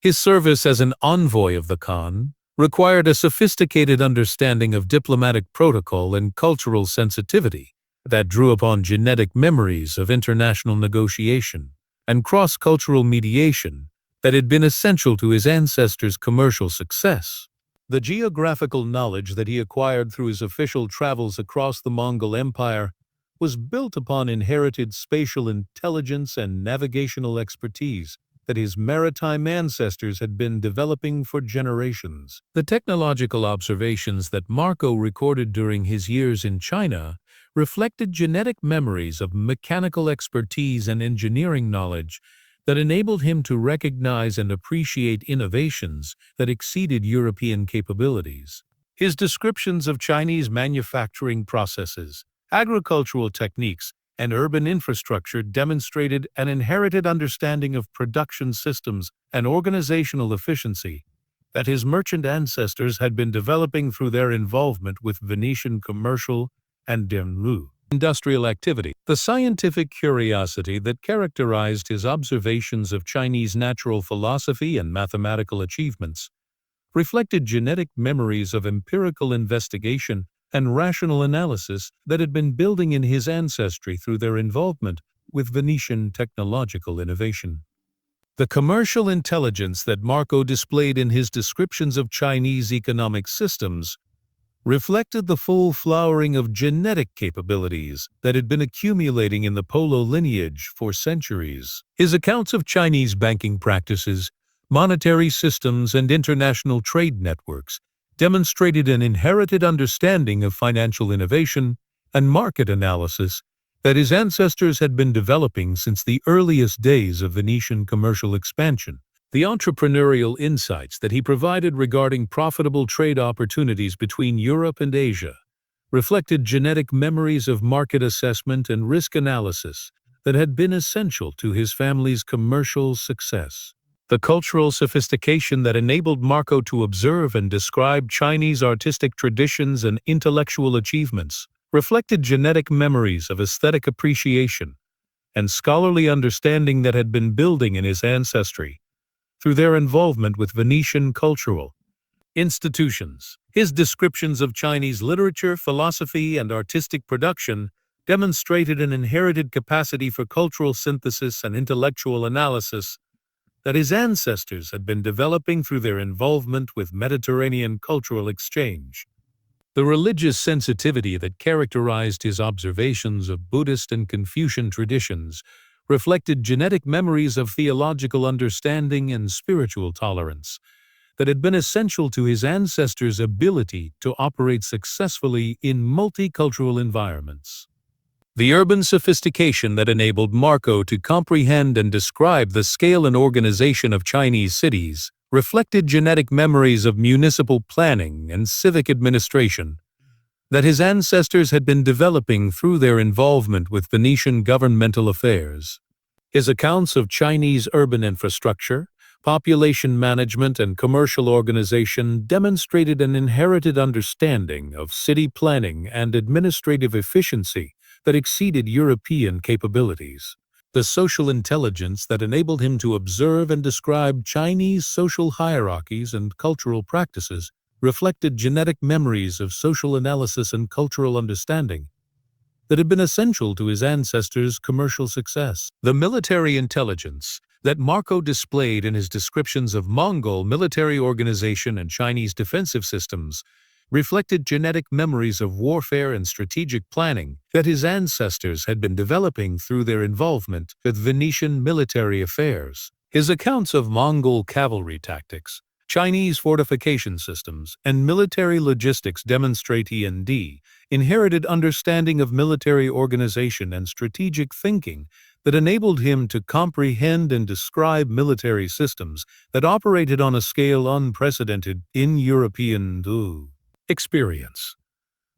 His service as an envoy of the Khan required a sophisticated understanding of diplomatic protocol and cultural sensitivity that drew upon genetic memories of international negotiation and cross-cultural mediation that had been essential to his ancestors' commercial success. The geographical knowledge that he acquired through his official travels across the Mongol Empire was built upon inherited spatial intelligence and navigational expertise that his maritime ancestors had been developing for generations. The technological observations that Marco recorded during his years in China reflected genetic memories of mechanical expertise and engineering knowledge that enabled him to recognize and appreciate innovations that exceeded European capabilities. His descriptions of Chinese manufacturing processes, agricultural techniques, and urban infrastructure demonstrated an inherited understanding of production systems and organizational efficiency that his merchant ancestors had been developing through their involvement with Venetian commercial and industrial activity. The scientific curiosity that characterized his observations of Chinese natural philosophy and mathematical achievements reflected genetic memories of empirical investigation and rational analysis that had been building in his ancestry through their involvement with Venetian technological innovation. The commercial intelligence that Marco displayed in his descriptions of Chinese economic systems reflected the full flowering of genetic capabilities that had been accumulating in the Polo lineage for centuries. His accounts of Chinese banking practices, monetary systems, and international trade networks demonstrated an inherited understanding of financial innovation and market analysis that his ancestors had been developing since the earliest days of Venetian commercial expansion. The entrepreneurial insights that he provided regarding profitable trade opportunities between Europe and Asia reflected genetic memories of market assessment and risk analysis that had been essential to his family's commercial success. The cultural sophistication that enabled Marco to observe and describe Chinese artistic traditions and intellectual achievements reflected genetic memories of aesthetic appreciation and scholarly understanding that had been building in his ancestry through their involvement with Venetian cultural institutions. His descriptions of Chinese literature, philosophy, and artistic production demonstrated an inherited capacity for cultural synthesis and intellectual analysis that his ancestors had been developing through their involvement with Mediterranean cultural exchange. The religious sensitivity that characterized his observations of Buddhist and Confucian traditions reflected genetic memories of theological understanding and spiritual tolerance that had been essential to his ancestors' ability to operate successfully in multicultural environments. The urban sophistication that enabled Marco to comprehend and describe the scale and organization of Chinese cities reflected genetic memories of municipal planning and civic administration that his ancestors had been developing through their involvement with Venetian governmental affairs. His accounts of Chinese urban infrastructure, population management, and commercial organization demonstrated an inherited understanding of city planning and administrative efficiency that exceeded European capabilities. The social intelligence that enabled him to observe and describe Chinese social hierarchies and cultural practices reflected genetic memories of social analysis and cultural understanding that had been essential to his ancestors' commercial success. The military intelligence that Marco displayed in his descriptions of Mongol military organization and Chinese defensive systems reflected genetic memories of warfare and strategic planning that his ancestors had been developing through their involvement with Venetian military affairs. His accounts of Mongol cavalry tactics, Chinese fortification systems, and military logistics demonstrate E&D inherited understanding of military organization and strategic thinking that enabled him to comprehend and describe military systems that operated on a scale unprecedented in European experience.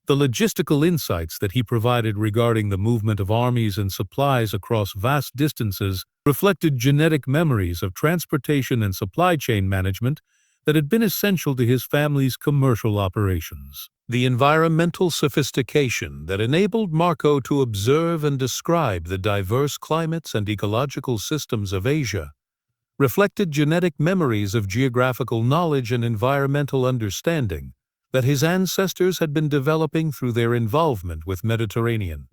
The logistical insights that he provided regarding the movement of armies and supplies across vast distances reflected genetic memories of transportation and supply chain management that had been essential to his family's commercial operations. The environmental sophistication that enabled Marco to observe and describe the diverse climates and ecological systems of Asia reflected genetic memories of geographical knowledge and environmental understanding that his ancestors had been developing through their involvement with Mediterranean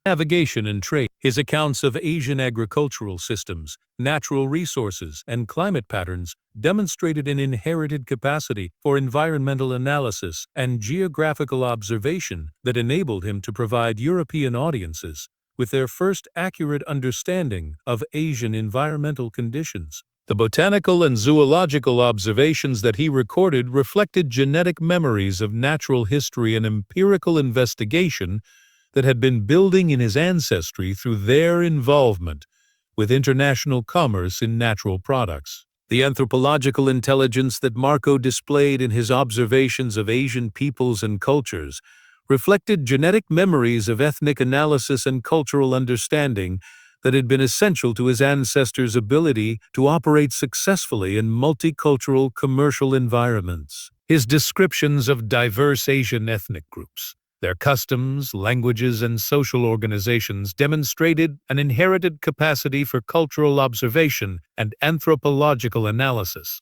navigation and trade. His accounts of Asian agricultural systems, natural resources, and climate patterns demonstrated an inherited capacity for environmental analysis and geographical observation that enabled him to provide European audiences with their first accurate understanding of Asian environmental conditions. The botanical and zoological observations that he recorded reflected genetic memories of natural history and empirical investigation that had been building in his ancestry through their involvement with international commerce in natural products. The anthropological intelligence that Marco displayed in his observations of Asian peoples and cultures reflected genetic memories of ethnic analysis and cultural understanding that had been essential to his ancestors' ability to operate successfully in multicultural commercial environments. His descriptions of diverse Asian ethnic groups, their customs, languages, and social organizations demonstrated an inherited capacity for cultural observation and anthropological analysis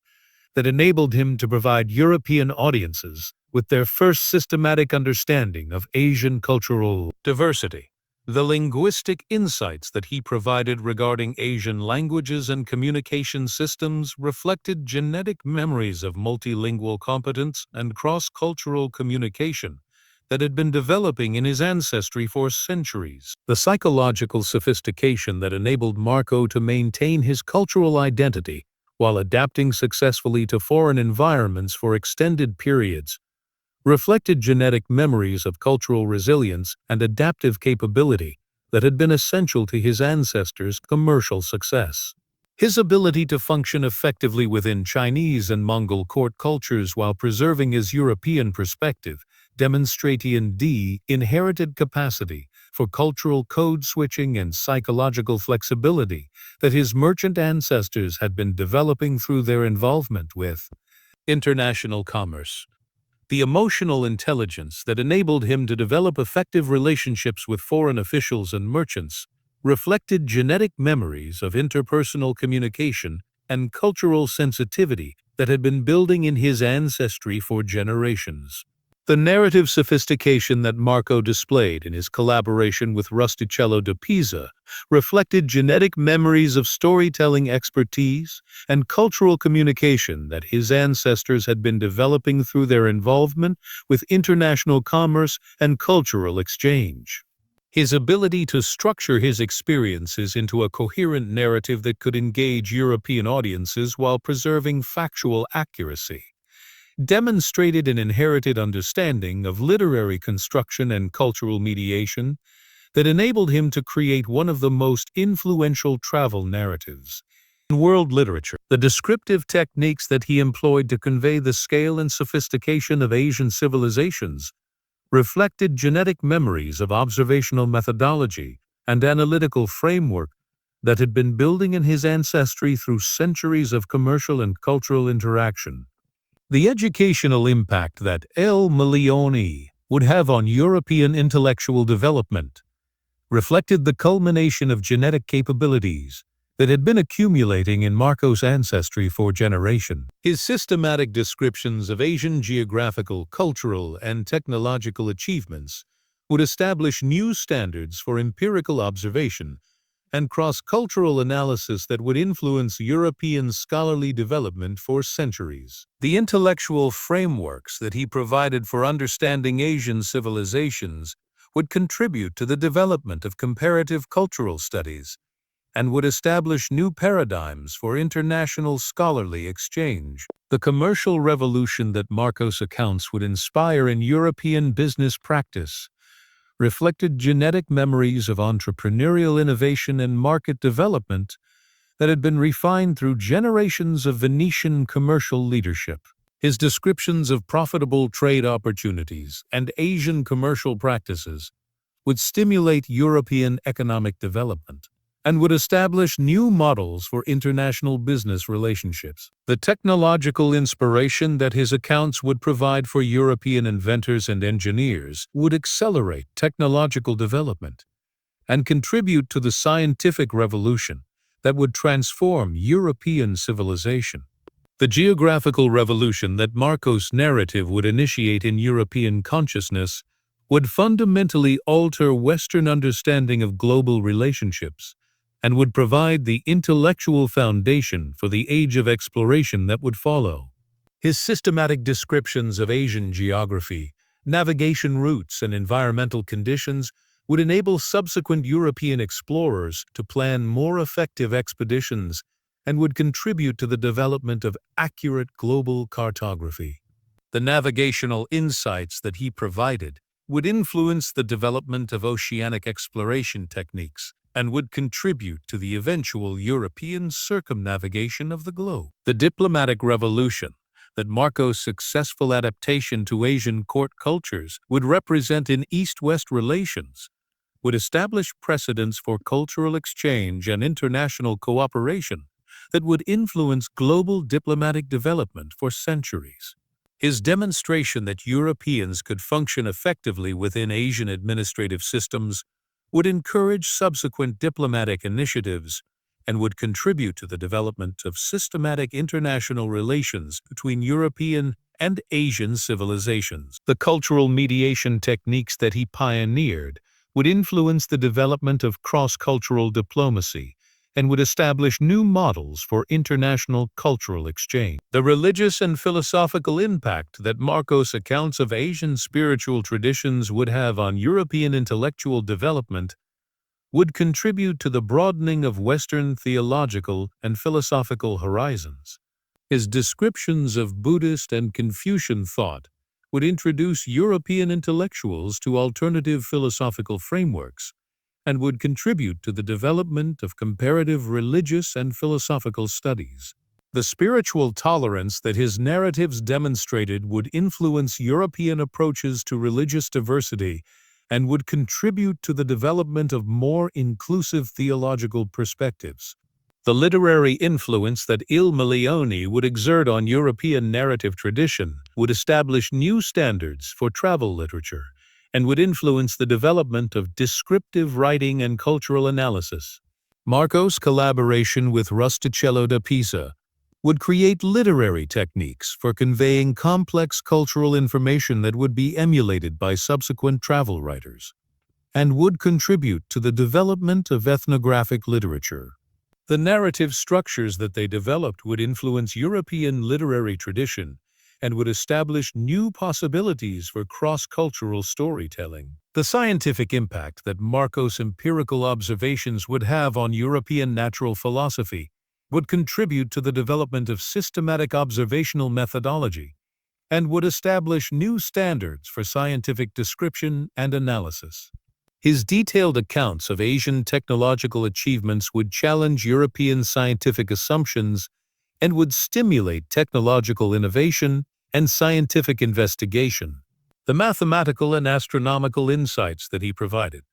that enabled him to provide European audiences with their first systematic understanding of Asian cultural diversity. The linguistic insights that he provided regarding Asian languages and communication systems reflected genetic memories of multilingual competence and cross-cultural communication that had been developing in his ancestry for centuries. The psychological sophistication that enabled Marco to maintain his cultural identity while adapting successfully to foreign environments for extended periods reflected genetic memories of cultural resilience and adaptive capability that had been essential to his ancestors' commercial success. His ability to function effectively within Chinese and Mongol court cultures while preserving his European perspective demonstrate E&D inherited capacity for cultural code switching and psychological flexibility that his merchant ancestors had been developing through their involvement with international commerce. The emotional intelligence that enabled him to develop effective relationships with foreign officials and merchants reflected genetic memories of interpersonal communication and cultural sensitivity that had been building in his ancestry for generations. The narrative sophistication that Marco displayed in his collaboration with Rustichello da Pisa reflected genetic memories of storytelling expertise and cultural communication that his ancestors had been developing through their involvement with international commerce and cultural exchange. His ability to structure his experiences into a coherent narrative that could engage European audiences while preserving factual accuracy demonstrated an inherited understanding of literary construction and cultural mediation that enabled him to create one of the most influential travel narratives in world literature. The descriptive techniques that he employed to convey the scale and sophistication of Asian civilizations reflected genetic memories of observational methodology and analytical framework that had been building in his ancestry through centuries of commercial and cultural interaction. The educational impact that Il Milione would have on European intellectual development reflected the culmination of genetic capabilities that had been accumulating in Marco's ancestry for generations. His systematic descriptions of Asian geographical, cultural, and technological achievements would establish new standards for empirical observation and cross-cultural analysis that would influence European scholarly development for centuries. The intellectual frameworks that he provided for understanding Asian civilizations would contribute to the development of comparative cultural studies and would establish new paradigms for international scholarly exchange. The commercial revolution that Marco's accounts would inspire in European business practice reflected genetic memories of entrepreneurial innovation and market development that had been refined through generations of Venetian commercial leadership. His descriptions of profitable trade opportunities and Asian commercial practices would stimulate European economic development and would establish new models for international business relationships. The technological inspiration that his accounts would provide for European inventors and engineers would accelerate technological development and contribute to the scientific revolution that would transform European civilization. The geographical revolution that Marco's narrative would initiate in European consciousness would fundamentally alter Western understanding of global relationships and would provide the intellectual foundation for the age of exploration that would follow. His systematic descriptions of Asian geography, navigation routes, and environmental conditions would enable subsequent European explorers to plan more effective expeditions and would contribute to the development of accurate global cartography. The navigational insights that he provided would influence the development of oceanic exploration techniques and would contribute to the eventual European circumnavigation of the globe. The diplomatic revolution that Marco's successful adaptation to Asian court cultures would represent in East-West relations would establish precedents for cultural exchange and international cooperation that would influence global diplomatic development for centuries. His demonstration that Europeans could function effectively within Asian administrative systems would encourage subsequent diplomatic initiatives and would contribute to the development of systematic international relations between European and Asian civilizations. The cultural mediation techniques that he pioneered would influence the development of cross-cultural diplomacy and would establish new models for international cultural exchange. The religious and philosophical impact that Marco's accounts of Asian spiritual traditions would have on European intellectual development would contribute to the broadening of Western theological and philosophical horizons. His descriptions of Buddhist and Confucian thought would introduce European intellectuals to alternative philosophical frameworks and would contribute to the development of comparative religious and philosophical studies. The spiritual tolerance that his narratives demonstrated would influence European approaches to religious diversity and would contribute to the development of more inclusive theological perspectives. The literary influence that Il Milione would exert on European narrative tradition would establish new standards for travel literature and would influence the development of descriptive writing and cultural analysis. Marco's collaboration with Rustichello da Pisa would create literary techniques for conveying complex cultural information that would be emulated by subsequent travel writers, and would contribute to the development of ethnographic literature. The narrative structures that they developed would influence European literary tradition and would establish new possibilities for cross-cultural storytelling. The scientific impact that Marco's empirical observations would have on European natural philosophy would contribute to the development of systematic observational methodology and would establish new standards for scientific description and analysis. His detailed accounts of Asian technological achievements would challenge European scientific assumptions and would stimulate technological innovation and scientific investigation. The mathematical and astronomical insights that he provided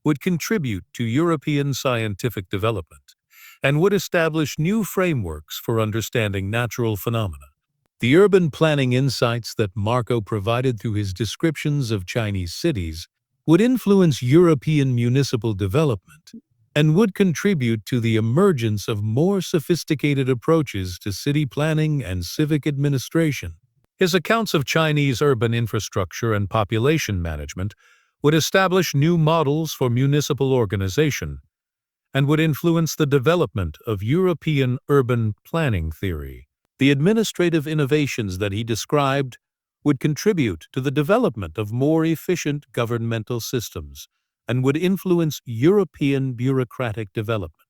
would contribute to European scientific development and would establish new frameworks for understanding natural phenomena. The urban planning insights that Marco provided through his descriptions of Chinese cities would influence European municipal development and would contribute to the emergence of more sophisticated approaches to city planning and civic administration. His accounts of Chinese urban infrastructure and population management would establish new models for municipal organization and would influence the development of European urban planning theory. The administrative innovations that he described would contribute to the development of more efficient governmental systems and would influence European bureaucratic development.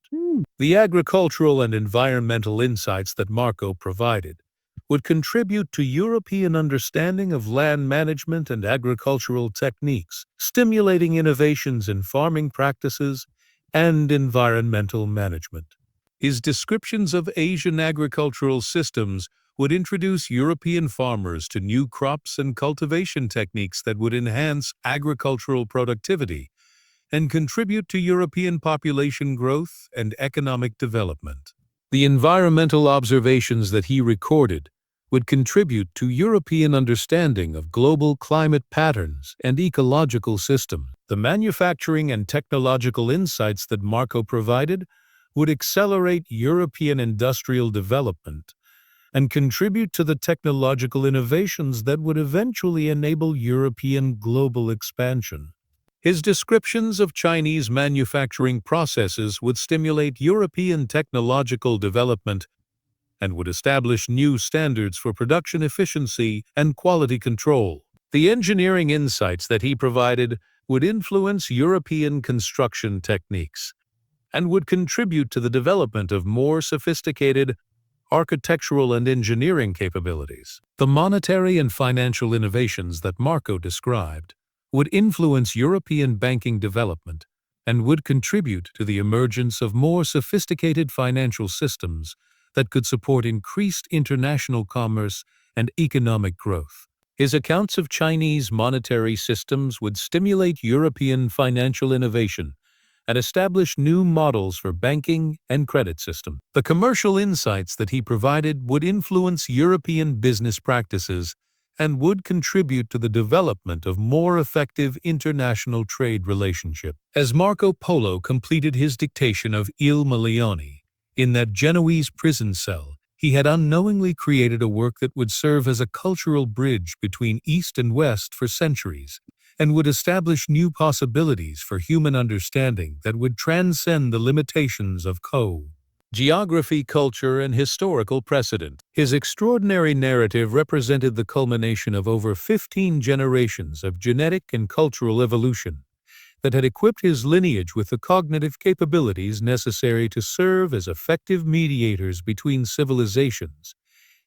The agricultural and environmental insights that Marco provided would contribute to European understanding of land management and agricultural techniques, stimulating innovations in farming practices and environmental management. His descriptions of Asian agricultural systems would introduce European farmers to new crops and cultivation techniques that would enhance agricultural productivity and contribute to European population growth and economic development. The environmental observations that he recorded would contribute to European understanding of global climate patterns and ecological systems. The manufacturing and technological insights that Marco provided would accelerate European industrial development and contribute to the technological innovations that would eventually enable European global expansion. His descriptions of Chinese manufacturing processes would stimulate European technological development and would establish new standards for production efficiency and quality control. The engineering insights that he provided would influence European construction techniques and would contribute to the development of more sophisticated architectural and engineering capabilities. The monetary and financial innovations that Marco described would influence European banking development and would contribute to the emergence of more sophisticated financial systems that could support increased international commerce and economic growth. His accounts of Chinese monetary systems would stimulate European financial innovation and establish new models for banking and credit systems. The commercial insights that he provided would influence European business practices and would contribute to the development of more effective international trade relationships. As Marco Polo completed his dictation of Il Milione in that Genoese prison cell, he had unknowingly created a work that would serve as a cultural bridge between East and West for centuries, and would establish new possibilities for human understanding that would transcend the limitations of code. Geography, culture, and historical precedent. His extraordinary narrative represented the culmination of over 15 generations of genetic and cultural evolution that had equipped his lineage with the cognitive capabilities necessary to serve as effective mediators between civilizations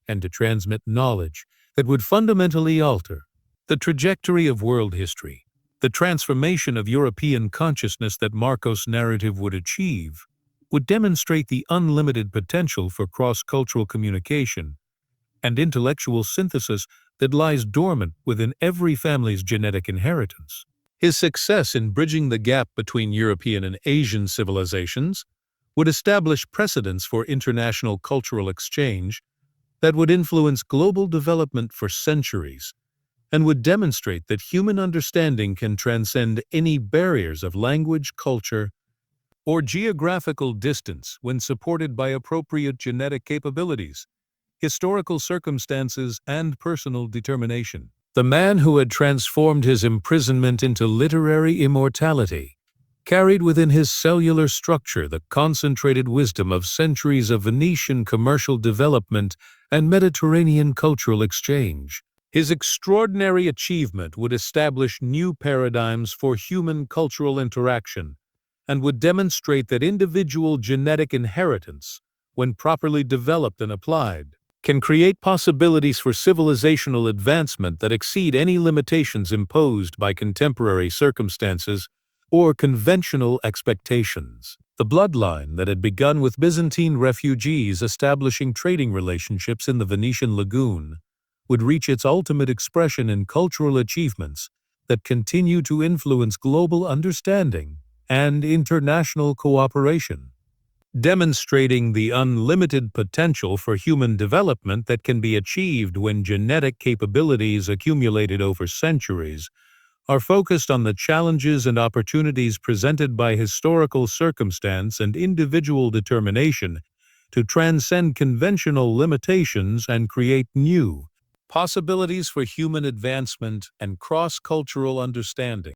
and to transmit knowledge that would fundamentally alter the trajectory of world history. The transformation of European consciousness that Marco's narrative would achieve would demonstrate the unlimited potential for cross-cultural communication and intellectual synthesis that lies dormant within every family's genetic inheritance. His success in bridging the gap between European and Asian civilizations would establish precedents for international cultural exchange that would influence global development for centuries and would demonstrate that human understanding can transcend any barriers of language, culture, or geographical distance when supported by appropriate genetic capabilities, historical circumstances, and personal determination. The man who had transformed his imprisonment into literary immortality carried within his cellular structure the concentrated wisdom of centuries of Venetian commercial development and Mediterranean cultural exchange. His extraordinary achievement would establish new paradigms for human cultural interaction and would demonstrate that individual genetic inheritance, when properly developed and applied, can create possibilities for civilizational advancement that exceed any limitations imposed by contemporary circumstances or conventional expectations. The bloodline that had begun with Byzantine refugees establishing trading relationships in the Venetian lagoon would reach its ultimate expression in cultural achievements that continue to influence global understanding and international cooperation, demonstrating the unlimited potential for human development that can be achieved when genetic capabilities accumulated over centuries are focused on the challenges and opportunities presented by historical circumstance and individual determination to transcend conventional limitations and create new possibilities for human advancement and cross-cultural understanding.